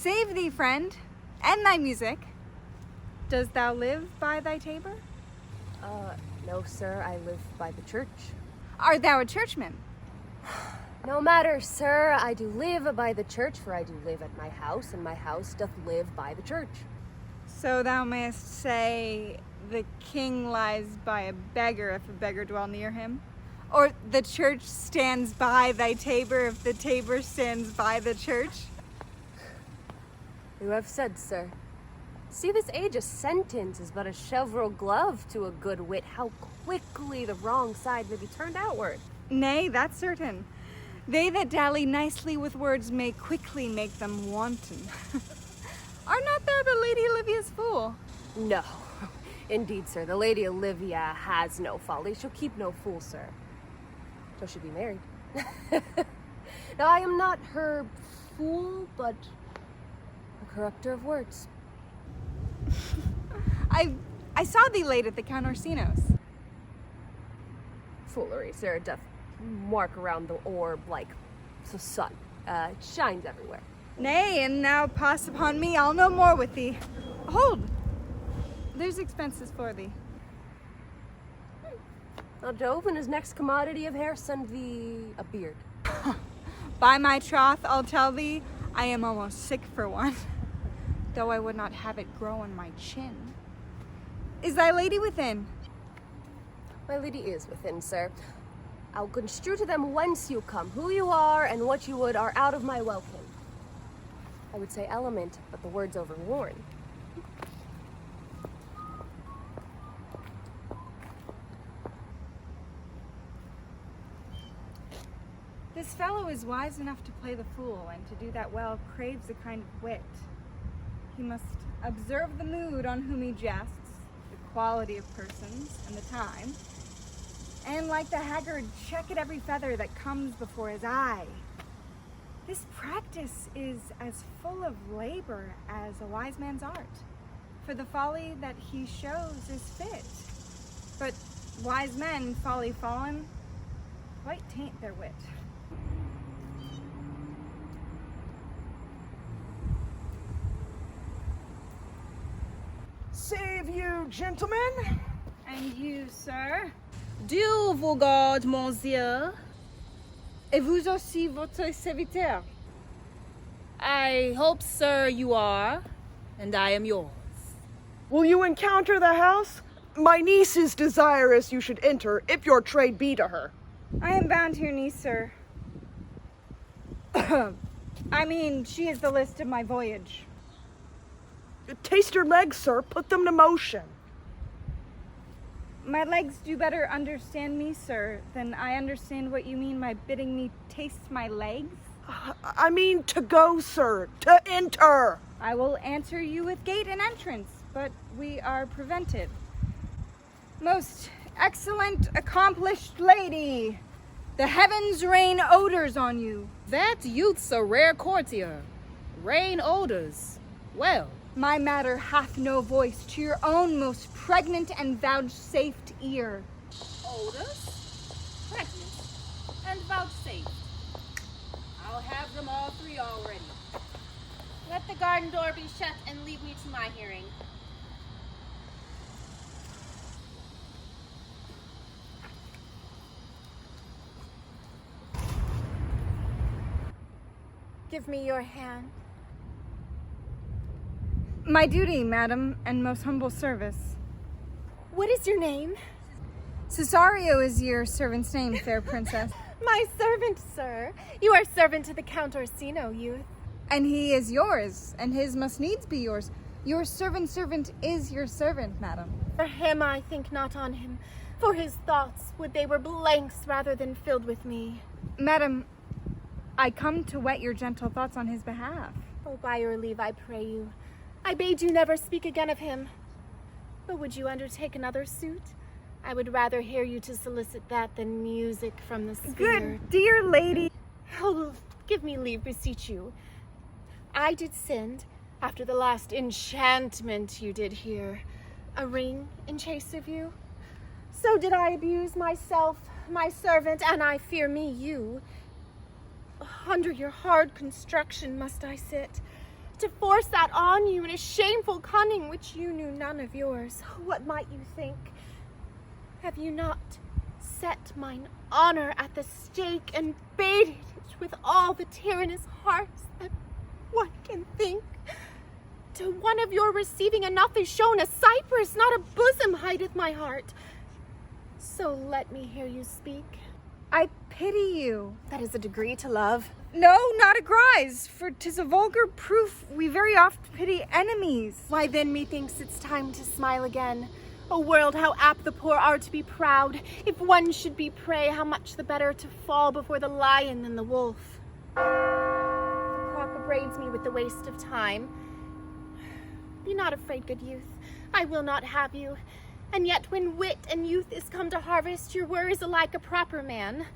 Save thee, friend, and thy music. Dost thou live by thy tabor? No, sir, I live by the church. Art thou a churchman? No matter, sir, I do live by the church, for I do live at my house, and my house doth live by the church. So thou mayest say, the king lies by a beggar if a beggar dwell near him? Or the church stands by thy tabor if the tabor stands by the church? You have said, sir. See, this age a sentence is but a cheverel glove to a good wit. How quickly the wrong side may be turned outward. Nay, that's certain. They that dally nicely with words may quickly make them wanton. Are not thou the Lady Olivia's fool? No. Indeed, sir, the Lady Olivia has no folly. She'll keep no fool, sir. Till she be married. Now, I am not her fool, but a corrupter of words. I saw thee late at the Count Orsino's. Foolery, sir, doth mark around the orb like the sun. It shines everywhere. Nay, and now pass upon me, I'll no more with thee. Hold, there's expenses for thee. Now Jove and his next commodity of hair send thee a beard. By my troth, I'll tell thee, I am almost sick for one, though I would not have it grow on my chin. Is thy lady within? My lady is within, sir. I'll construe to them whence you come, who you are, and what you would are out of my welcome. I would say element, but the word's overworn. This fellow is wise enough to play the fool, and to do that well craves a kind of wit. He must observe the mood on whom he jests, the quality of persons, and the time, and like the haggard, check at every feather that comes before his eye. This practice is as full of labor as a wise man's art, for the folly that he shows is fit. But wise men, folly fallen, quite taint their wit. Save you, gentlemen. And you, sir? Dieu vous garde, monsieur. Et vous aussi, votre serviteur? I hope, sir, you are, and I am yours. Will you encounter the house? My niece is desirous you should enter, if your trade be to her. I am bound to your niece, sir. I mean, she is the list of my voyage. Taste your legs, sir. Put them to motion. My legs do better understand me, sir, than I understand what you mean by bidding me taste my legs. I mean to go, sir. To enter. I will answer you with gate and entrance, but we are prevented. Most excellent, accomplished lady, the heavens rain odors on you. That youth's a rare courtier. Rain odors. Well, my matter hath no voice to your own most pregnant and vouchsafed ear. odors, pregnant, and vouchsafed. I'll have them all three already. Let the garden door be shut and leave me to my hearing. Give me your hand. My duty, madam, and most humble service. What is your name? Cesario is your servant's name, fair princess. My servant, sir. You are servant to the Count Orsino, youth. And he is yours, and his must needs be yours. Your servant's servant is your servant, madam. For him I think not on him. For his thoughts, would they were blanks rather than filled with me. Madam, I come to whet your gentle thoughts on his behalf. Oh, by your leave, I pray you. I bade you never speak again of him. But would you undertake another suit? I would rather hear you to solicit that than music from the sphere. Good dear lady. Oh, give me leave, beseech you. I did send, after the last enchantment you did hear, a ring in chase of you. So did I abuse myself, my servant, and I fear me you. Under your hard construction must I sit, to force that on you in a shameful cunning which you knew none of yours. What might you think? Have you not set mine honor at the stake and baited it with all the tyrannous hearts that one can think? To one of your receiving enough is shown, a cypress, not a bosom, hideth my heart. So let me hear you speak. I pity you. That is a degree to love. No, not a grise, for 'tis a vulgar proof we very oft pity enemies. Why then methinks it's time to smile again. O world, how apt the poor are to be proud. If one should be prey, how much the better to fall before the lion than the wolf. The clock upbraids me with the waste of time. Be not afraid, good youth. I will not have you. And yet when wit and youth is come to harvest, your were is alike a proper man.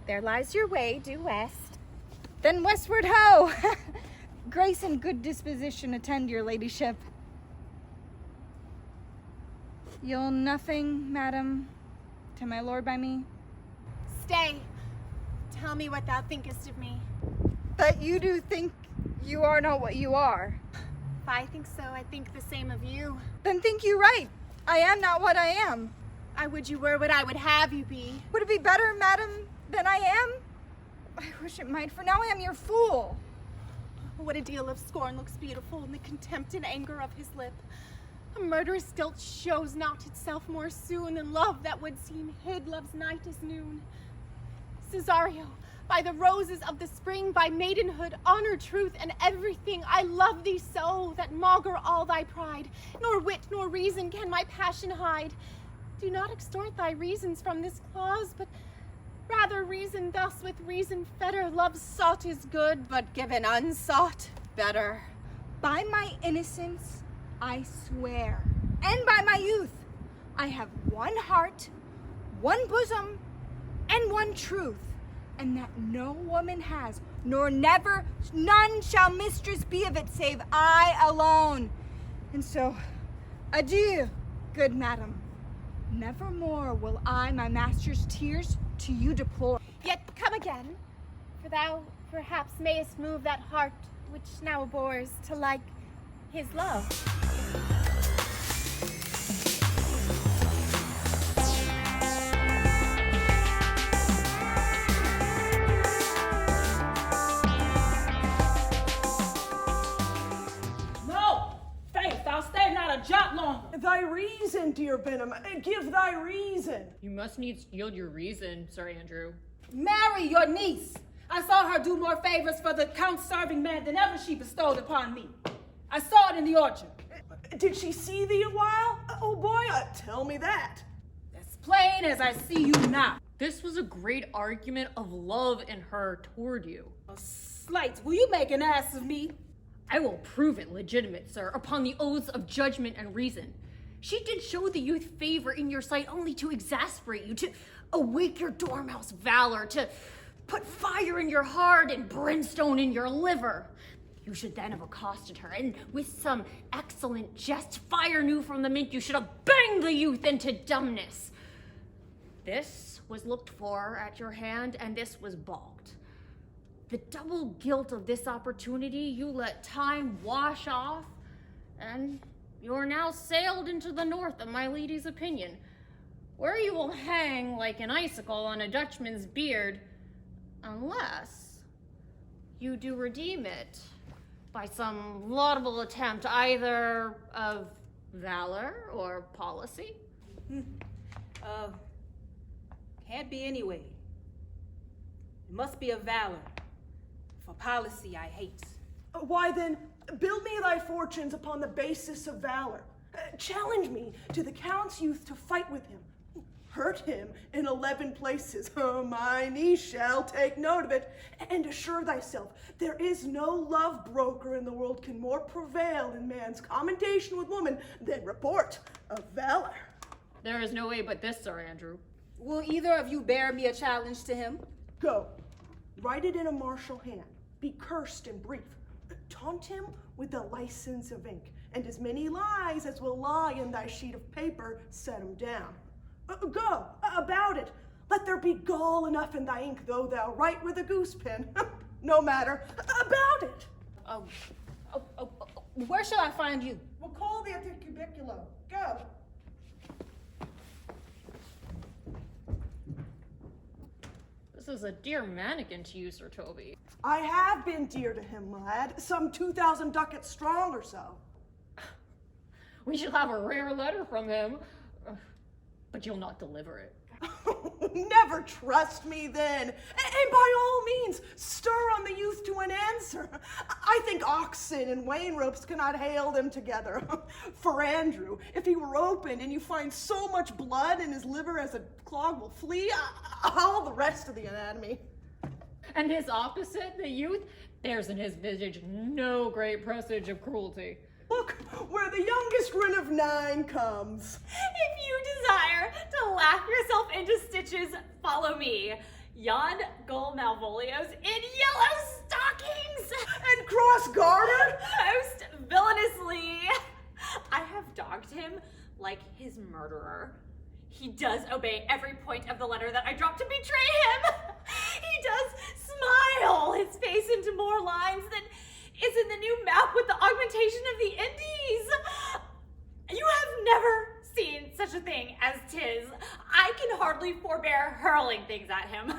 There lies your way, due west. Then westward ho! Grace and good disposition attend your ladyship. You'll nothing, madam, to my lord by me? Stay. Tell me what thou thinkest of me. That you do think you are not what you are. If I think so, I think the same of you. Then think you right. I am not what I am. I would you were what I would have you be. Would it be better, madam, than I am? I wish it might, for now I am your fool. What a deal of scorn looks beautiful in the contempt and anger of his lip. A murderous guilt shows not itself more soon than love that would seem hid love's night as noon. Cesario, by the roses of the spring, by maidenhood, honor, truth, and everything, I love thee so that maugre all thy pride. Nor wit nor reason can my passion hide. Do not extort thy reasons from this clause, but rather reason thus with reason fetter. Love sought is good, but given unsought, better. By my innocence, I swear, and by my youth, I have one heart, one bosom, and one truth, and that no woman has, nor never, none shall mistress be of it, save I alone. And so, adieu, good madam. Nevermore will I my master's tears to you deplore. Yet come again, for thou perhaps mayest move that heart which now abhors to like his love. Jot long. Thy reason, dear Benham. Give thy reason. You must needs yield your reason, Sir Andrew. Marry your niece. I saw her do more favors for the Count's serving man than ever she bestowed upon me. I saw it in the orchard. Did she see thee a while? Oh boy, tell me that. As plain as I see you now. This was a great argument of love in her toward you. A slight. Will you make an ass of me? I will prove it legitimate, sir, upon the oaths of judgment and reason. She did show the youth favor in your sight only to exasperate you, to awake your dormouse valor, to put fire in your heart and brimstone in your liver. You should then have accosted her, and with some excellent jest, fire new from the mint, you should have banged the youth into dumbness. This was looked for at your hand, and this was balked. The double guilt of this opportunity you let time wash off, and you're now sailed into the north of my lady's opinion, where you will hang like an icicle on a Dutchman's beard, unless you do redeem it by some laudable attempt either of valor or policy. Can't be anyway. It must be a valor. For policy I hate. Why then, build me thy fortunes upon the basis of valor. Challenge me to the Count's youth to fight with him. Hurt him in 11 places. Oh, my niece shall take note of it. And assure thyself, there is no love broker in the world can more prevail in man's commendation with woman than report of valor. There is no way but this, Sir Andrew. Will either of you bear me a challenge to him? Go. Write it in a martial hand. Be cursed and brief. Taunt him with the license of ink, and as many lies as will lie in thy sheet of paper, set him down. Go, about it. Let there be gall enough in thy ink, though thou write with a goose pen. No matter, about it. Where shall I find you? We'll call the cubiculo. Go. This is a dear mannequin to you, Sir Toby. I have been dear to him, lad. Some 2,000 ducats strong or so. We shall have a rare letter from him. But you'll not deliver it. Never trust me then. And by all means, stir on the youth to an answer. I think oxen and wain ropes cannot hail them together. For Andrew, if he were opened and you find so much blood in his liver as a clog will flee, all the rest of the anatomy. And his opposite, the youth, there's in his visage no great presage of cruelty. Look, where the youngest Rin of 9 comes. If you desire to laugh yourself into stitches, follow me. Yon go Malvolios in yellow stockings! And cross-gartered? Most villainously. I have dogged him like his murderer. He does obey every point of the letter that I dropped to betray him. He does smile his face into more lines than is in the new map with the augmentation of the Indies. You have never seen such a thing as 'tis. I can hardly forbear hurling things at him.